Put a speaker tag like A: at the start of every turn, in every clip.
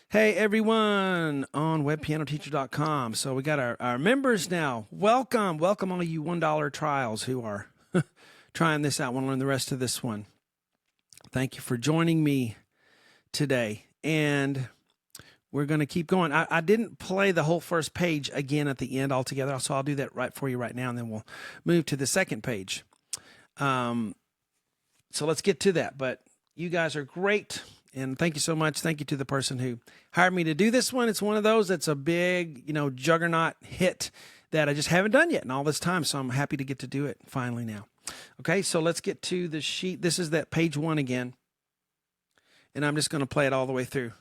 A: Hey everyone on webpianoteacher.com. So we got our members now. Welcome all you $1 trials who are trying this out, want to learn the rest of this one. Thank you for joining me today. And we're going to keep going. I didn't play the whole first page again at the end altogether, so I'll do that right for you right now, and then we'll move to the second page. So let's get to that. But you guys are great. And thank you so much. Thank you to the person who hired me to do this one. It's one of those that's a big, juggernaut hit that I just haven't done yet in all this time. So I'm happy to get to do it finally now. Okay, so let's get to the sheet. This is that page 1 again. And I'm just going to play it all the way through.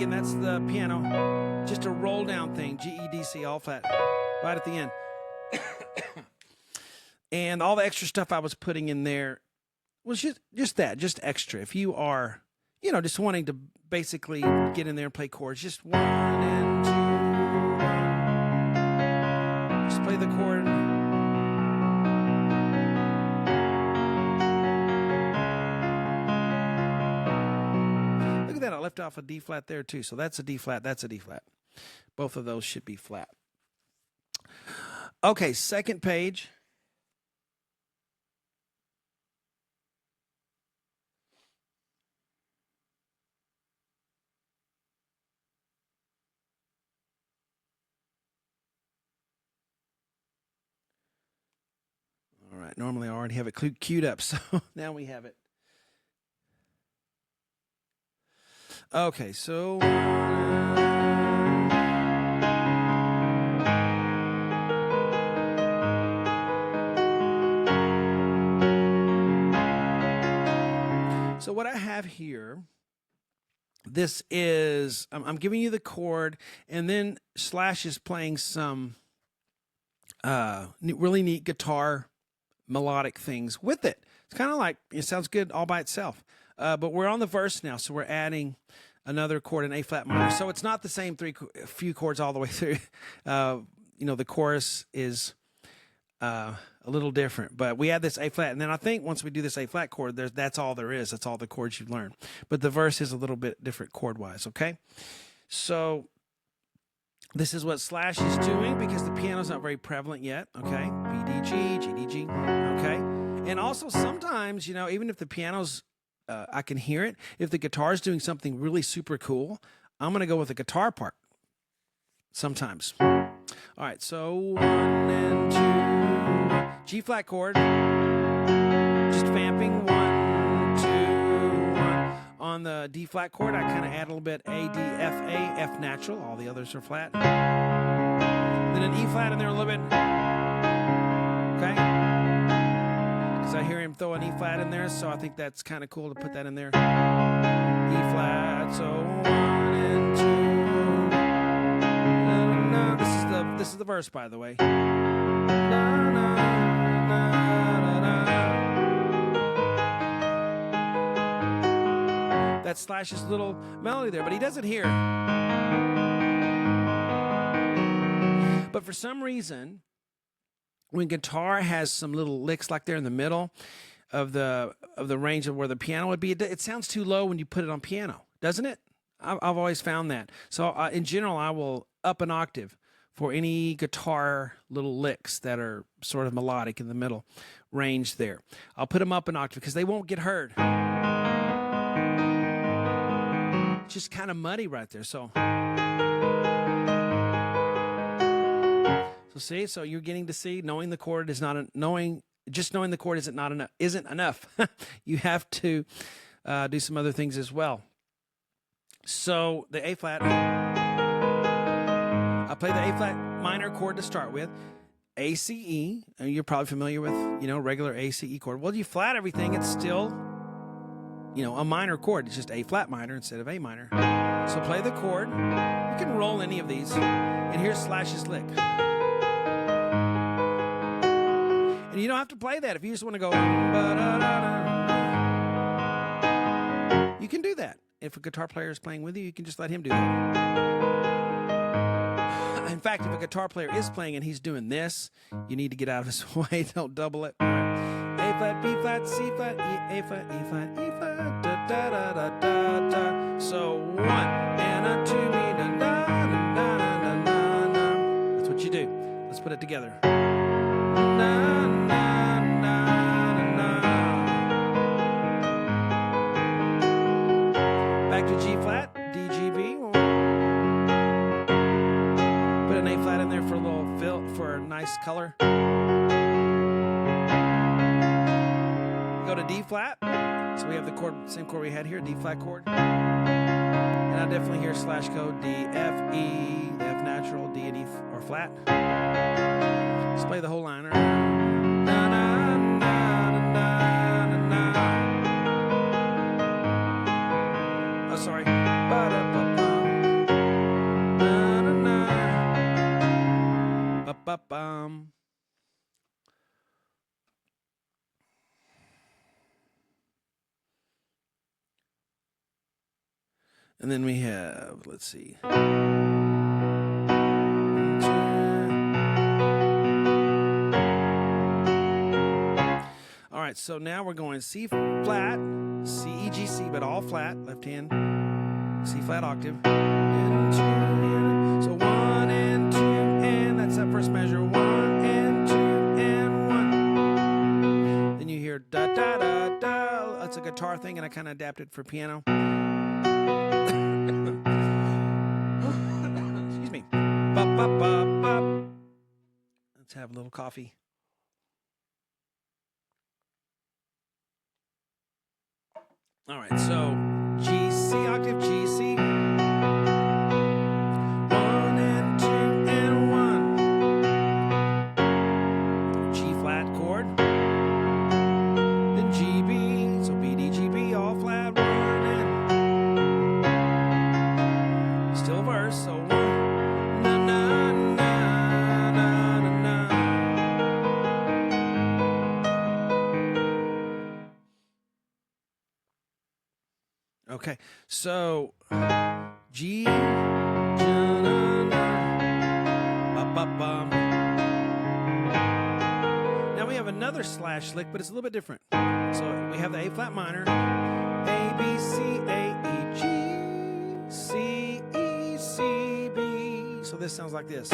A: That's the piano, just a roll down thing, G, E, D, C, all flat, right at the end. And all the extra stuff I was putting in there was just extra. If you are, just wanting to basically get in there and play chords, just 1 and 2, 1. Just play the chord. That I left off a D flat there too. So that's a D flat, that's a D flat. Both of those should be flat. Okay, second page. All right, normally I already have it queued up, so now we have it. Okay, so what I have here, this is, I'm giving you the chord, and then Slash is playing some really neat guitar melodic things with it. It's kind of like, it sounds good all by itself. But we're on the verse now, so we're adding another chord, an A flat minor. So it's not the same few chords all the way through. The chorus is a little different, but we add this A flat, and then I think once we do this A flat chord, that's all there is. That's all the chords you learn. But the verse is a little bit different chord-wise. Okay, so this is what Slash is doing because the piano's not very prevalent yet. Okay, B D G G D G. Okay, and also sometimes even if the piano's I can hear it. If the guitar is doing something really super cool, I'm going to go with the guitar part sometimes. All right, so 1 and 2, G flat chord, just vamping 1, 2, 1. On the D flat chord, I kind of add a little bit A, D, F, A, F natural. All the others are flat. Then an E flat in there a little bit. Okay. I hear him throw an E flat in there, so I think that's kind of cool to put that in there. E flat, so 1 and 2. This is the verse, by the way. That's Slash's little melody there, but he does it here. But for some reason, when guitar has some little licks like there in the middle of the range of where the piano would be, it sounds too low when you put it on piano, doesn't it? I've always found that. So in general, I will up an octave for any guitar little licks that are sort of melodic in the middle range there. I'll put them up an octave because they won't get heard. It's just kind of muddy right there. So see, so you're getting to see, knowing the chord is not knowing the chord isn't enough. You have to do some other things as well. So the A flat, I play the A flat minor chord to start with. A, C, E. You're probably familiar with, regular A, C, E chord. Well, you flat everything, it's still a minor chord. It's just A flat minor instead of A minor. So play the chord. You can roll any of these. And here's Slash's lick. And you don't have to play that. If you just want to go, you can do that. If a guitar player is playing with you, you can just let him do that. In fact, if a guitar player is playing and he's doing this, you need to get out of his way. Don't double it. A flat, B flat, C flat, E, A flat, E flat, E flat, da da da da da da. So 1 and a 2, me, da da da da da da da. That's what you do. Let's put it together. Na na na na na. Back to G flat, D, G, B. Put an A flat in there for a little fill, for a nice color. Go to D flat. So we have the chord, same chord we had here, D flat chord. And I definitely hear Slash go D, F, E, F natural, D and E or flat. Let's play the whole line. Na, na, na, na, na, na. Oh, sorry. Ba-da-ba-bum. Na, na, na. Ba-ba-bum. And then we have, let's see. All right, so now we're going C flat, C, E, G, C, but all flat, left hand, C flat octave. And 2, so 1 and 2, and that's that first measure. 1 and 2 and 1. Then you hear da da da da. That's a guitar thing, and I kind of adapted for piano. Excuse me. Ba, ba, ba, ba. Let's have a little coffee. All right, so G, C octave, G, C. 1 and 2 and 1. G flat chord. Then G, B. So B, D, G, B, all flat. 1 and still verse. So 1. Na, na, na, na, na, na. Okay, so G, now we have another Slash lick, but it's a little bit different. So we have the A flat minor, A, B, C, A, E, G, C, E, C, B. So this sounds like this.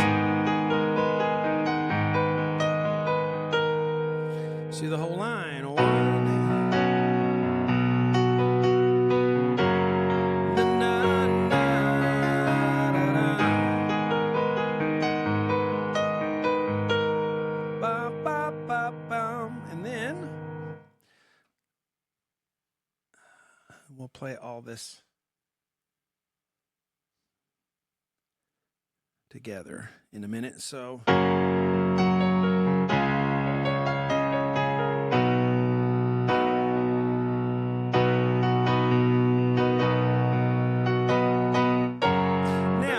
A: See the whole line. 1. And then we'll play all this together in a minute. So now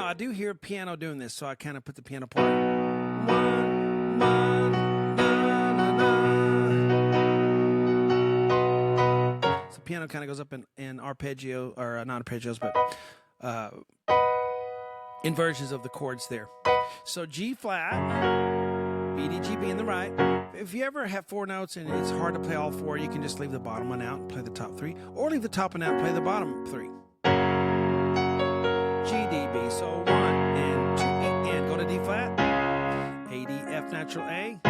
A: I do hear piano doing this, so I kind of put the piano part. 1, 1. Piano kind of goes up in arpeggio, or not arpeggios, but inversions of the chords there. So G flat, B, D, G, B in the right. If you ever have 4 notes and it's hard to play all 4, you can just leave the bottom one out and play the top 3, or leave the top one out and play the bottom 3. G, D, B. So 1 and 2, and go to D flat, A, D, F natural, A.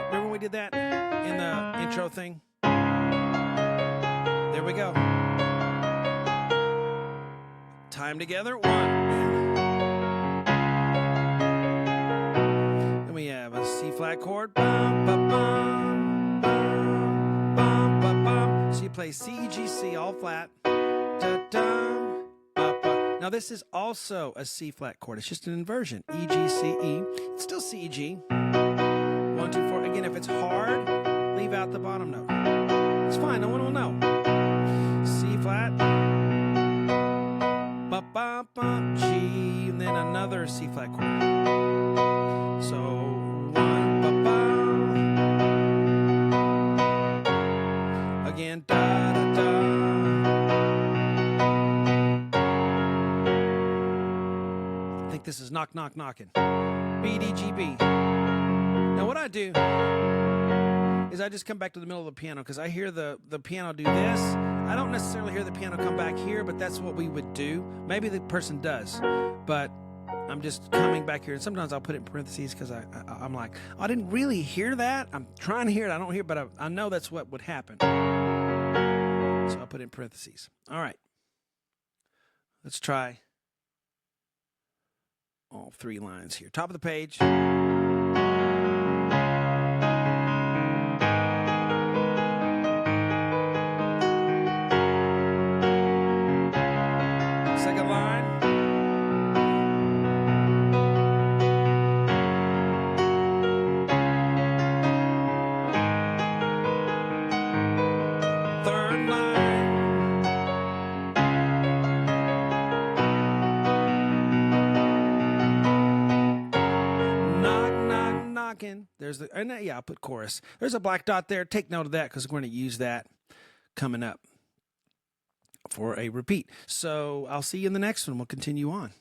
A: Remember we did that in the intro thing? There we go. Time together. 1. Then we have a C flat chord. Bum, bum, bum, bum, bum, bum, bum. So you play C, E, G, C all flat. Da, dum, ba, ba. Now this is also a C flat chord. It's just an inversion. E, G, C, E. It's still C, E, G. 1, 2, 4. Again, if it's hard, leave leave out the bottom note. It's fine. No one will know. C flat. Ba ba ba G, and then another C flat chord. So 1 ba ba. Again da da da. I think this is knock knock knockin'. B D G B. Now what I do is I just come back to the middle of the piano because I hear the piano do this. I don't necessarily hear the piano come back here, but that's what we would do. Maybe the person does, but I'm just coming back here. And sometimes I'll put it in parentheses because I'm like, oh, I didn't really hear that. I'm trying to hear it. I don't hear it, but I know that's what would happen. So I'll put it in parentheses. All right. Let's try all 3 lines here. Top of the page. Second line. Third line. Knock, knock, knocking. There's the, and yeah, I'll put chorus. There's a black dot there. Take note of that because we're going to use that coming up for a repeat. So I'll see you in the next one. We'll continue on.